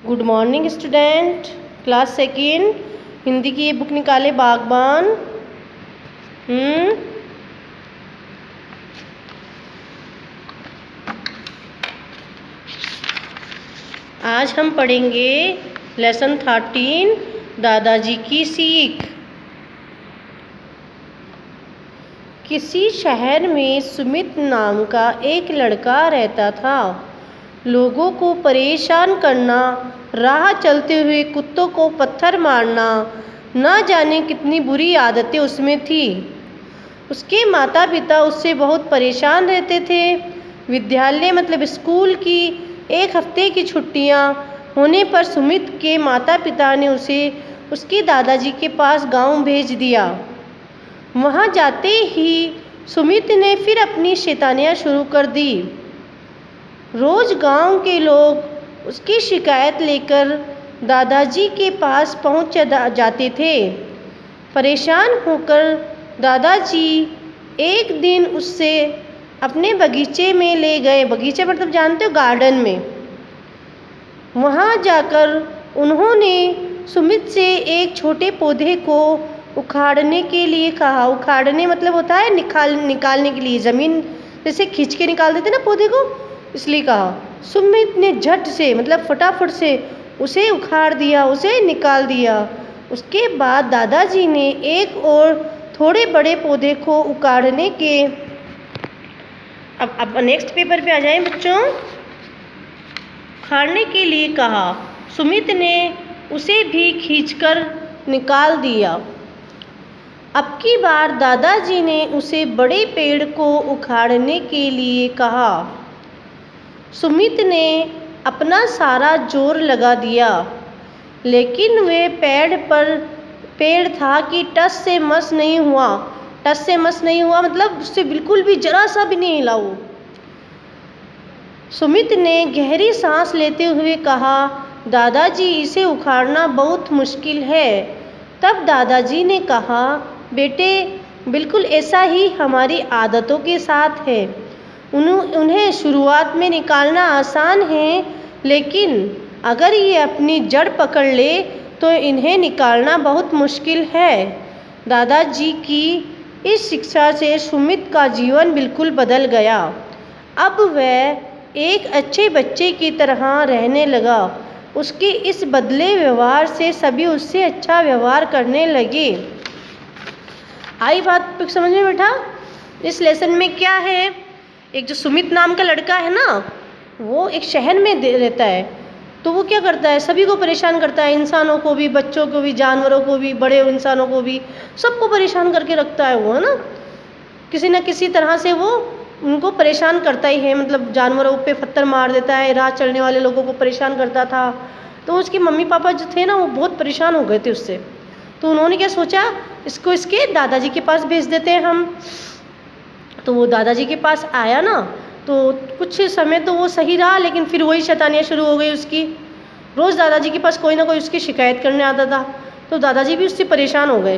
Good morning student. Class second Hindi की ये book निकाले बागबान। आज हम पढ़ेंगे लेसन 13 दादाजी की सीख। किसी शहर में सुमित नाम का एक लड़का रहता था। लोगों को परेशान करना, राह चलते हुए कुत्तों को पत्थर मारना, न जाने कितनी बुरी आदतें उसमें थी। उसके माता पिता उससे बहुत परेशान रहते थे। विद्यालय मतलब स्कूल की एक हफ्ते की छुट्टियां होने पर सुमित के माता पिता ने उसे उसके दादाजी के पास गांव भेज दिया। वहां जाते ही सुमित ने फिर अपनी शैतानियां शुरू कर दी। रोज गांव के लोग उसकी शिकायत लेकर दादाजी के पास पहुंच जाते थे। परेशान होकर दादाजी एक दिन उससे अपने बगीचे में ले गए। बगीचे मतलब जानते हो, गार्डन में। वहां जाकर उन्होंने सुमित से एक छोटे पौधे को उखाड़ने के लिए कहा। उखाड़ने मतलब होता है निकालने के लिए, ज़मीन जैसे खींच के निकाल देते ना पौधे को, इसलिए कहा। सुमित ने झट से मतलब फटाफट से उसे उखाड़ दिया, उसे निकाल दिया। उसके बाद दादाजी ने एक और थोड़े बड़े पौधे को उखाड़ने के अब नेक्स्ट पेपर पे आ जाएं बच्चों। उखाड़ने के लिए कहा। सुमित ने उसे भी खींचकर निकाल दिया। अब की बार दादाजी ने उसे बड़े पेड़ को उखाड़ने के लिए कहा। सुमित ने अपना सारा जोर लगा दिया, लेकिन वह पेड़ था कि टस से मस नहीं हुआ। टस से मस नहीं हुआ मतलब उससे बिल्कुल भी जरा सा भी नहीं हिला वो। सुमित ने गहरी सांस लेते हुए कहा, दादाजी इसे उखाड़ना बहुत मुश्किल है। तब दादाजी ने कहा, बेटे बिल्कुल ऐसा ही हमारी आदतों के साथ है। उन्हें शुरुआत में निकालना आसान है, लेकिन अगर ये अपनी जड़ पकड़ ले तो इन्हें निकालना बहुत मुश्किल है। दादाजी की इस शिक्षा से सुमित का जीवन बिल्कुल बदल गया। अब वह एक अच्छे बच्चे की तरह रहने लगा। उसके इस बदले व्यवहार से सभी उससे अच्छा व्यवहार करने लगे। आई बात समझ में बेटा? इस लेसन में क्या है, एक जो सुमित नाम का लड़का है ना, वो एक शहर में रहता है। तो वो क्या करता है, सभी को परेशान करता है, इंसानों को भी, बच्चों को भी, जानवरों को भी, बड़े इंसानों को भी, सबको परेशान करके रखता है वो, है ना। किसी न किसी तरह से वो उनको परेशान करता ही है। मतलब जानवरों पे पत्थर मार देता है, राह चलने वाले लोगों को परेशान करता था। तो उसके मम्मी पापा जो थे ना, वो बहुत परेशान हो गए थे उससे। तो उन्होंने क्या सोचा, इसको इसके दादाजी के पास भेज देते हैं हम। तो वो दादाजी के पास आया ना, तो कुछ समय तो वो सही रहा, लेकिन फिर वही शैतानियाँ शुरू हो गई उसकी। रोज़ दादाजी के पास कोई ना कोई उसकी शिकायत करने आता था। तो दादाजी भी उससे परेशान हो गए।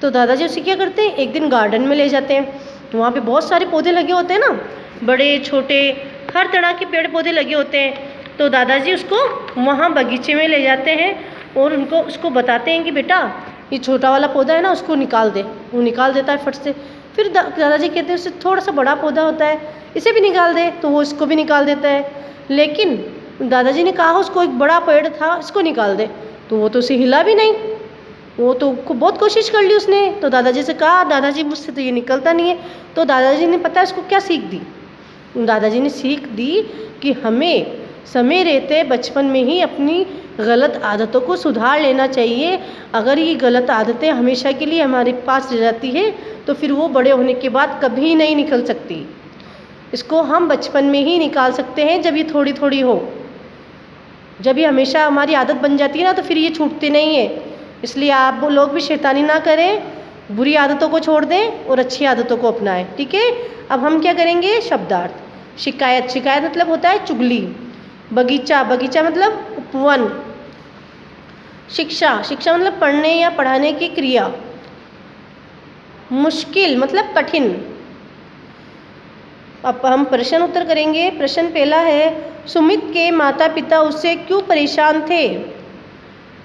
तो दादाजी उसे क्या करते हैं, एक दिन गार्डन में ले जाते हैं। वहाँ पे बहुत सारे पौधे लगे होते हैं ना, बड़े छोटे हर तरह के पेड़ पौधे लगे होते हैं। तो दादाजी उसको वहाँ बगीचे में ले जाते हैं और उसको बताते हैं कि बेटा ये छोटा वाला पौधा है ना, उसको निकाल दे। वो निकाल देता है फट से। फिर दादाजी कहते हैं उससे थोड़ा सा बड़ा पौधा होता है, इसे भी निकाल दे। तो वो इसको भी निकाल देता है। लेकिन दादाजी ने कहा उसको एक बड़ा पेड़ था, इसको निकाल दे। तो वो तो उसे हिला भी नहीं। वो तो बहुत कोशिश कर ली उसने। तो दादाजी से कहा, दादाजी मुझसे तो ये निकलता नहीं है। तो दादाजी ने पता है उसको क्या सीख दी? दादाजी ने सीख दी कि हमें समय रहते बचपन में ही अपनी गलत आदतों को सुधार लेना चाहिए। अगर ये गलत आदतें हमेशा के लिए हमारे पास रह जाती है तो फिर वो बड़े होने के बाद कभी नहीं निकल सकती। इसको हम बचपन में ही निकाल सकते हैं, जब ये थोड़ी थोड़ी हो। जब ये हमेशा हमारी आदत बन जाती है ना, तो फिर ये छूटती नहीं है। इसलिए आप वो लोग भी शैतानी ना करें, बुरी आदतों को छोड़ दें और अच्छी आदतों को अपनाएं। ठीक है। अब हम क्या करेंगे, शब्दार्थ। शिकायत, शिकायत मतलब होता है चुगली। बगीचा, बगीचा मतलब उपवन। शिक्षा, शिक्षा मतलब पढ़ने या पढ़ाने की क्रिया। मुश्किल मतलब कठिन। अब हम प्रश्न उत्तर करेंगे। प्रश्न पहला है, सुमित के माता पिता उससे क्यों परेशान थे?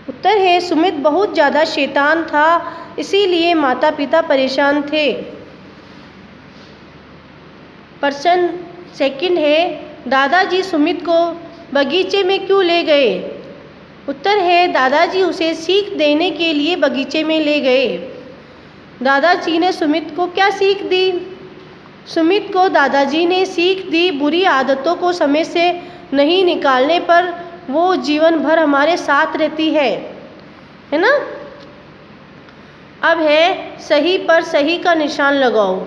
उत्तर है, सुमित बहुत ज़्यादा शैतान था, इसीलिए माता पिता परेशान थे। प्रश्न सेकंड है, दादाजी सुमित को बगीचे में क्यों ले गए? उत्तर है, दादाजी उसे सीख देने के लिए बगीचे में ले गए। दादाजी ने सुमित को क्या सीख दी? सुमित को दादाजी ने सीख दी, बुरी आदतों को समय से नहीं निकालने पर वो जीवन भर हमारे साथ रहती है ना। अब है, सही पर सही का निशान लगाओ।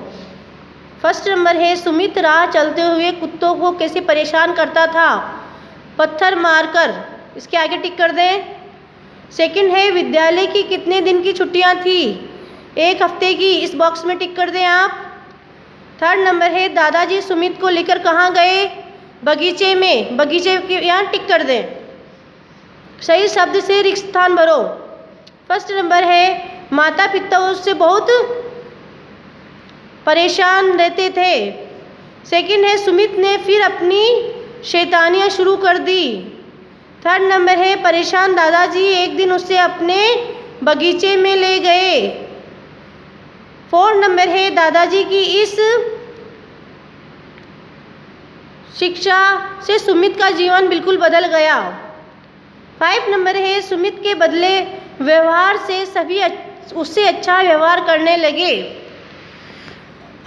फर्स्ट नंबर है, सुमित राह चलते हुए कुत्तों को कैसे परेशान करता था? पत्थर मारकर, इसके आगे टिक कर दें। सेकंड है, विद्यालय की कितने दिन की छुट्टियां थी? 1 हफ्ते की, इस बॉक्स में टिक कर दें आप। थर्ड नंबर है, दादाजी सुमित को लेकर कहाँ गए? बगीचे में, बगीचे के यहाँ टिक कर दें। सही शब्द से रिक्त स्थान भरो। फर्स्ट नंबर है, माता पिता उससे बहुत परेशान रहते थे। सेकंड है, सुमित ने फिर अपनी शैतानियाँ शुरू कर दी। थर्ड नंबर है, परेशान दादाजी एक दिन उससे अपने बगीचे में ले गए। फोर्थ नंबर है, दादाजी की इस शिक्षा से सुमित का जीवन बिल्कुल बदल गया। 5 नंबर है, सुमित के बदले व्यवहार से सभी उससे अच्छा व्यवहार करने लगे।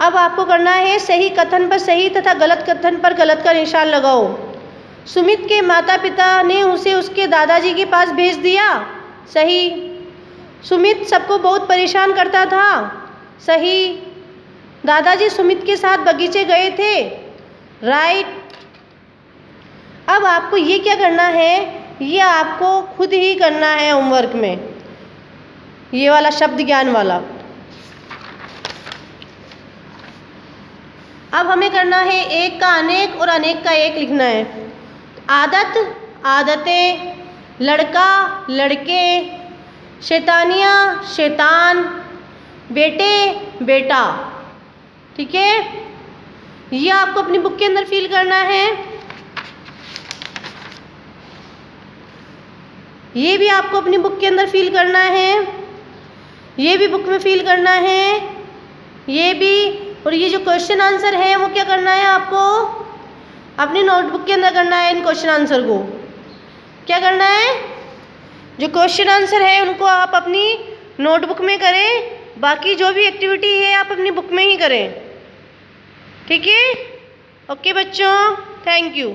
अब आपको करना है, सही कथन पर सही तथा गलत कथन पर गलत का निशान लगाओ। सुमित के माता पिता ने उसे उसके दादाजी के पास भेज दिया। सही। सुमित सबको बहुत परेशान करता था। सही। दादाजी सुमित के साथ बगीचे गए थे। राइट। अब आपको ये क्या करना है, ये आपको खुद ही करना है होमवर्क में, ये वाला शब्द ज्ञान वाला। अब हमें करना है, एक का अनेक और अनेक का एक लिखना है। आदत, आदतें, लड़का, लड़के, शैतानियाँ, शैतान, बेटे, बेटा। ठीक है, ये आपको अपनी बुक के अंदर फिल करना है। ये भी आपको अपनी बुक के अंदर फिल करना है। ये भी बुक में फिल करना है। ये भी, और ये जो क्वेश्चन आंसर है वो क्या करना है आपको अपनी नोटबुक के अंदर करना है। इन क्वेश्चन आंसर को क्या करना है, जो क्वेश्चन आंसर है उनको आप अपनी नोटबुक में करें, बाकी जो भी एक्टिविटी है आप अपनी बुक में ही करें। ठीक है, ओके बच्चों, थैंक यू।